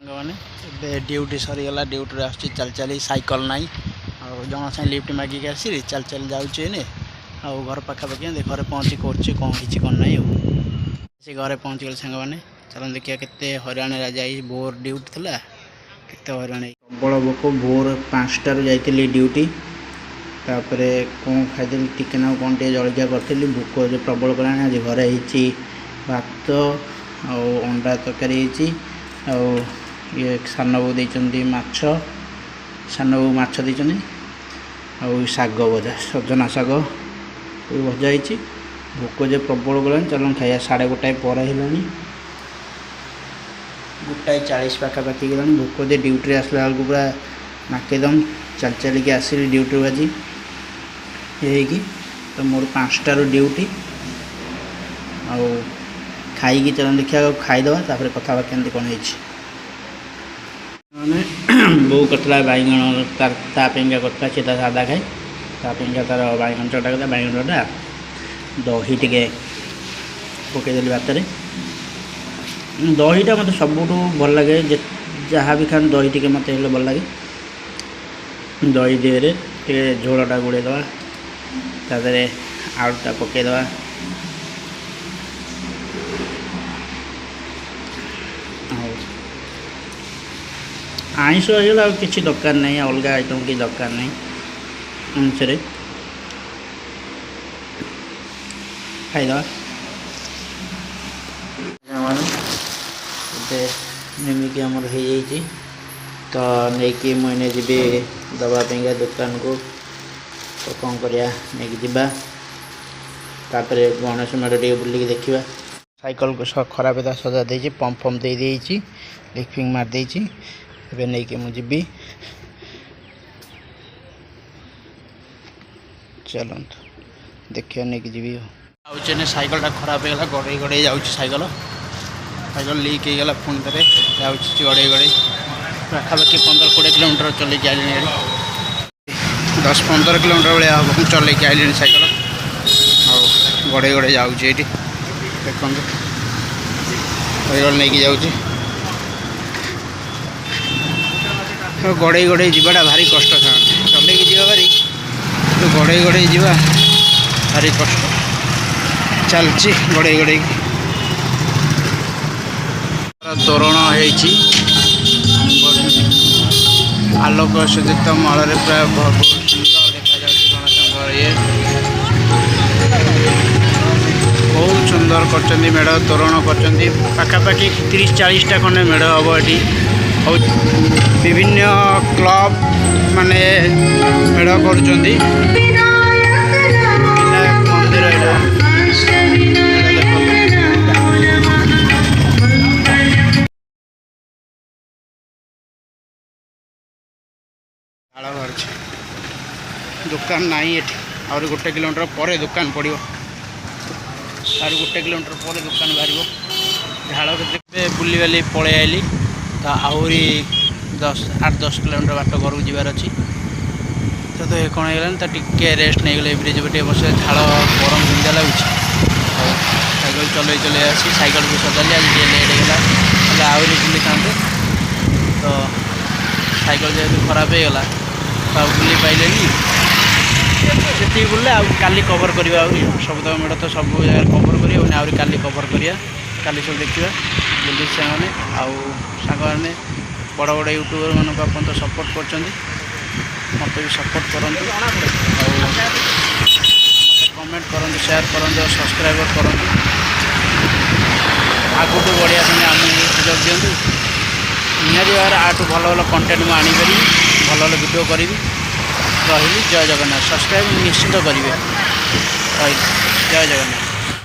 मैंने duty सरीगला duty आसी चल चली साइकल नाई जन साइ लिफ्ट मागिक आसी चल चल जाऊे घर पाखापाखि घर पहुँची कर कौन कि कौन ना से घरे पहुँची गले सांग मैंने चल देखिए के हरियाणा जा भोर ड्यूटी थी के हरियाणा प्रबल भोक भोर 5टार जाइली ड्यूटी तापर कौन खाई टिके ना कौन टे जलखिया करी भोक जो प्रबल कला आज घरे भात अंडा तरकारी ये सान बो देती माछ सान बो माछ देती शाग भजा सजना शाग भजा ही भोक जो प्रबल गलानी चल खाया 1:30 पर है 1:40 पाखापाखि गला भोक दे ड्यूटी आसला बेलू पूरा नाकेदम चल चलिक आसली ड्यूटी बाजी ये तो मोर 5टार ड्यूटी खाई चल देखा खाईदे तापर कथा केमती कौन बो करता बैगण तापेगा करता सी सादा खाए तापेगा तार बैगण चटा करता बैगण चटा दही टे पकईदेली भात दहीटा मत सब भल लगे जहाँ भी खान दही टे मत भल लगे दही देहरे टे झोलटा गोड़ेदवा तादे आलूटा पकईदवा आईष होगा किसी दरकार नहीं अलग आइटम कि दरकार नहीं अनुसार खाईदे निमिक आमर हो तो नहीं मुझे जी दवापाई दुकान को तो कौन करा नहीं तापर गणेश मेढ़ टे बुलिक देखा साइकल को खराब था सजा दे पंप फम्प दे लिफ्टिंग मारदे ए नहीं कि मुझे चलत देखिए नहीं कि जी आने सैकलटा खराब होगा गड़े गड़े जा सैकल सैकल लीक होगा पुणी थे गड़े गड़े पाखापाखि 15-20 किलोमीटर चल आए 10-15 किलोमीटर भाया हम चल आए सैकल गड़े गड़े जाऊँगी देखो सैकल नहीं जाऊँगी गड़े गड़े जावाटा भारी कष्ट था चल जा भारी तो गड़े गड़े जा भारी कष्ट चलची गड़े गड़े तोरण आलोक सज्जित माल प्राय बहुत सुंदर देखा गणेश ये बहुत सुंदर कर मेढ़ तोरण कर पाखापाखि 30-40टा खंडे मेढ़ हम ये और विभिन्न क्लब माने मेढ़ कर मंदिर झाड़ बाहर दुकान नहीं आहुरी 1 किलोमीटर पर दुकान पड़ो आहुरी 1 किलोमीटर पर दुकान बाहर झाड़ के बुली बाली पलि आइली तो आहुरी 8-10 किलोमीटर बाट घर जीवार अच्छी तो ये कौन होगा तो टे रेस्ट नहीं गले ब्रिज पे बस झाड़ गरम सुंदा लगुच सैकल चल चल आसी सैकल भी सजाली आज लेट होगा आहुरी बुली था तो सैकल जेहतु खराब होगा तो बुली पाइले से बुले आली कवर करवा सब तो मेढ़ तो सब जगह कवर कर आहुरी काली कवर करा काली सब देखा बुली से सांग बड़ बड़ यूट्यूबर मानक आप सपोर्ट कर मत भी सपोर्ट करूँ मत कमेंट करूँ शेयर करूँ सब्सक्राइब करूँ आगू बढ़िया समय आम सुजोग दिंतु निहाती भाव आठू भल भल कंटेंट मुझे आनीपरि भल भल वीडियो करी रही जय जगन्नाथ सब्सक्राइब निश्चित करेंगे रही जय जगन्नाथ।